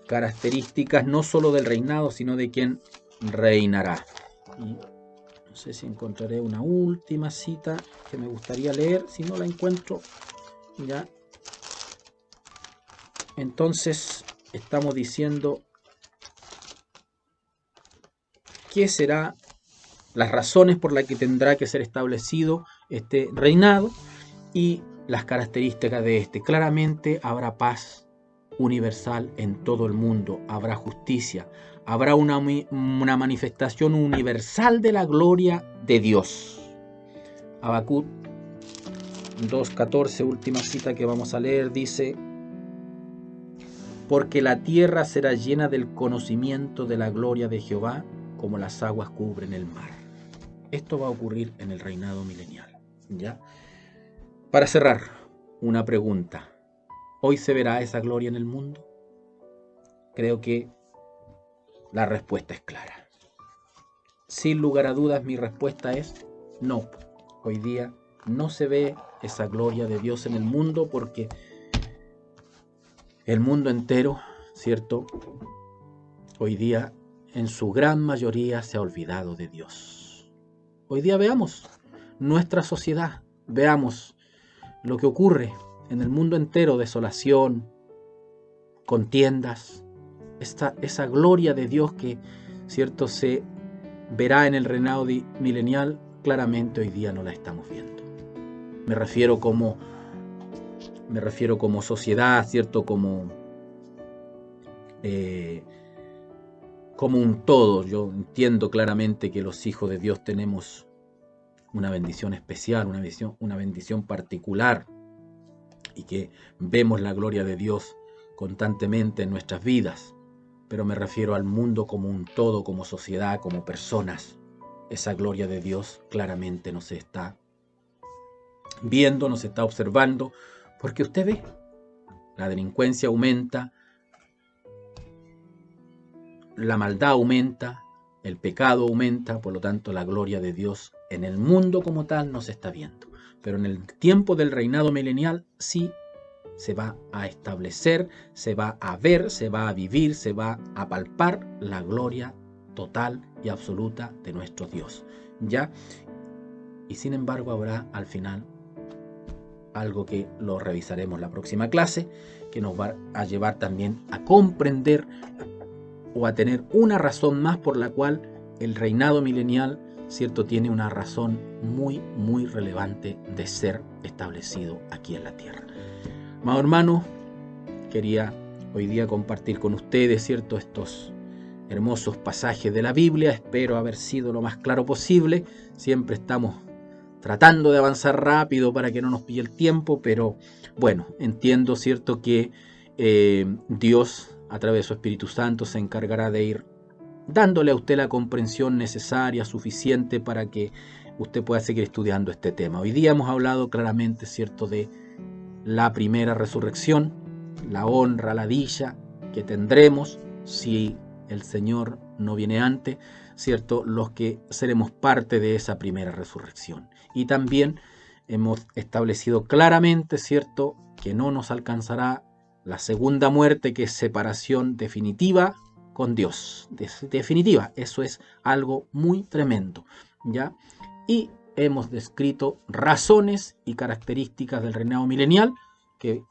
características no solo del reinado, sino de quien reinará. Y no sé si encontraré una última cita que me gustaría leer. Si no la encuentro, ya. Entonces estamos diciendo qué será las razones por las que tendrá que ser establecido este reinado y las características de este. Claramente habrá paz universal en todo el mundo, habrá justicia, habrá una manifestación universal de la gloria de Dios. Habacuc 2:14, última cita que vamos a leer, dice: porque la tierra será llena del conocimiento de la gloria de Jehová, como las aguas cubren el mar. Esto va a ocurrir en el reinado milenial, ¿ya? Para cerrar, una pregunta. ¿Hoy se verá esa gloria en el mundo? Creo que la respuesta es clara. Sin lugar a dudas, mi respuesta es no. Hoy día no se ve esa gloria de Dios en el mundo, porque el mundo entero, ¿cierto?, hoy día en su gran mayoría se ha olvidado de Dios. Hoy día veamos nuestra sociedad, veamos lo que ocurre en el mundo entero: desolación, contiendas. Esa gloria de Dios que, ¿cierto?, se verá en el reinado milenial, claramente hoy día no la estamos viendo. Me refiero como sociedad, ¿cierto?, como un todo. Yo entiendo claramente que los hijos de Dios tenemos una bendición especial, una bendición particular, y que vemos la gloria de Dios constantemente en nuestras vidas, pero me refiero al mundo como un todo, como sociedad, como personas. Esa gloria de Dios claramente no se está viendo, no se está observando, porque usted ve, la delincuencia aumenta, la maldad aumenta, el pecado aumenta, por lo tanto la gloria de Dios en el mundo como tal no se está viendo. Pero en el tiempo del reinado milenial sí se va a establecer, se va a ver, se va a vivir, se va a palpar la gloria total y absoluta de nuestro Dios, ¿ya? Y sin embargo habrá al final algo que lo revisaremos la próxima clase, que nos va a llevar también a comprender o a tener una razón más por la cual el reinado milenial, ¿cierto?, tiene una razón muy, muy relevante de ser establecido aquí en la tierra. Amado hermano, quería hoy día compartir con ustedes, ¿cierto?, estos hermosos pasajes de la Biblia. Espero haber sido lo más claro posible. Siempre estamos tratando de avanzar rápido para que no nos pille el tiempo, pero bueno, entiendo, ¿cierto?, que Dios, a través de su Espíritu Santo, se encargará de ir dándole a usted la comprensión necesaria, suficiente, para que usted pueda seguir estudiando este tema. Hoy día hemos hablado claramente, ¿cierto?, de la primera resurrección, la honra, la dicha que tendremos si el Señor no viene antes, ¿cierto?, los que seremos parte de esa primera resurrección. Y también hemos establecido claramente, ¿cierto?, que no nos alcanzará la segunda muerte, que es separación definitiva con Dios. Definitiva, eso es algo muy tremendo, ¿ya? Y hemos descrito razones y características del reinado milenial que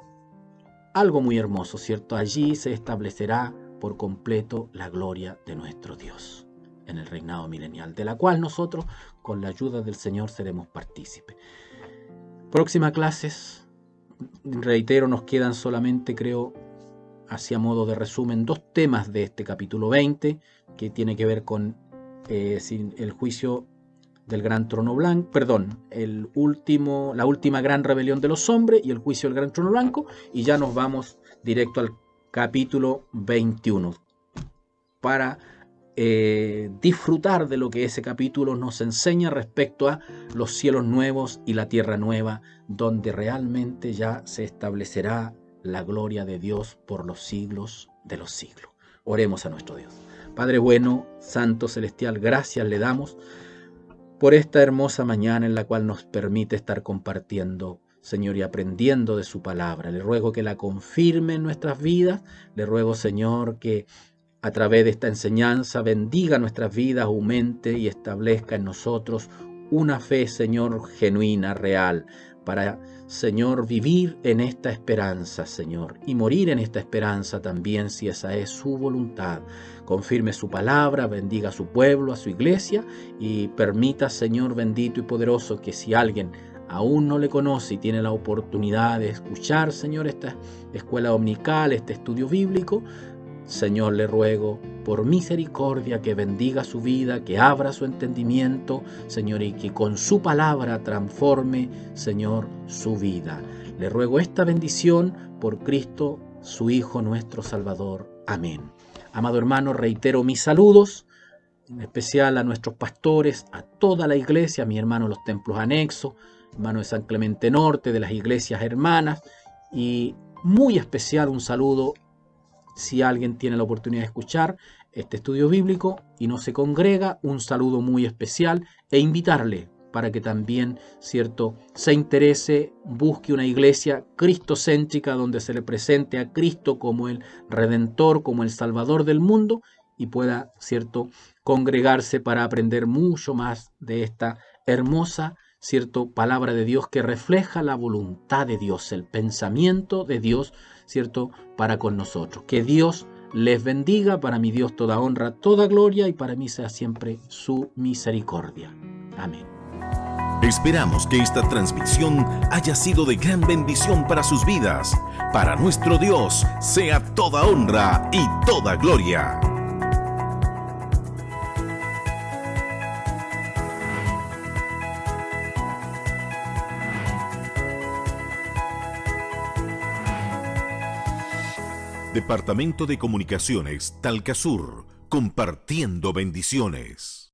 algo muy hermoso, ¿cierto? Allí se establecerá por completo la gloria de nuestro Dios en el reinado milenial, de la cual nosotros, con la ayuda del Señor, seremos partícipes. Próximas clases, reitero, nos quedan solamente, creo, hacia modo de resumen, 2 temas de este capítulo 20, que tiene que ver con el juicio del gran trono blanco, la última gran rebelión de los hombres y el juicio del gran trono blanco, y ya nos vamos directo al capítulo 21 para disfrutar de lo que ese capítulo nos enseña respecto a los cielos nuevos y la tierra nueva, donde realmente ya se establecerá la gloria de Dios por los siglos de los siglos. Oremos a nuestro Dios. Padre bueno, Santo Celestial, gracias le damos por esta hermosa mañana en la cual nos permite estar compartiendo, Señor, y aprendiendo de su palabra. Le ruego que la confirme en nuestras vidas. Le ruego, Señor, que a través de esta enseñanza bendiga nuestras vidas, aumente y establezca en nosotros una fe, Señor, genuina, real, para, Señor, vivir en esta esperanza, Señor, y morir en esta esperanza también, si esa es su voluntad. Confirme su palabra, bendiga a su pueblo, a su iglesia, y permita, Señor bendito y poderoso, que si alguien aún no le conoce y tiene la oportunidad de escuchar, Señor, esta escuela dominical, este estudio bíblico, Señor, le ruego por misericordia que bendiga su vida, que abra su entendimiento, Señor, y que con su palabra transforme, Señor, su vida. Le ruego esta bendición por Cristo, su Hijo, nuestro Salvador. Amén. Amado hermano, reitero mis saludos, en especial a nuestros pastores, a toda la iglesia, a mi hermano de los templos anexos, hermano de San Clemente Norte, de las iglesias hermanas, y muy especial un saludo si alguien tiene la oportunidad de escuchar este estudio bíblico y no se congrega, un saludo muy especial e invitarle para que también, ¿cierto?, se interese, busque una iglesia cristocéntrica donde se le presente a Cristo como el Redentor, como el Salvador del mundo y pueda, ¿cierto?, congregarse para aprender mucho más de esta hermosa, ¿cierto?, palabra de Dios que refleja la voluntad de Dios, el pensamiento de Dios, ¿cierto?, para con nosotros. Que Dios les bendiga, para mi Dios toda honra, toda gloria y para mí sea siempre su misericordia. Amén. Esperamos que esta transmisión haya sido de gran bendición para sus vidas. Para nuestro Dios sea toda honra y toda gloria. Departamento de Comunicaciones Talca Sur, compartiendo bendiciones.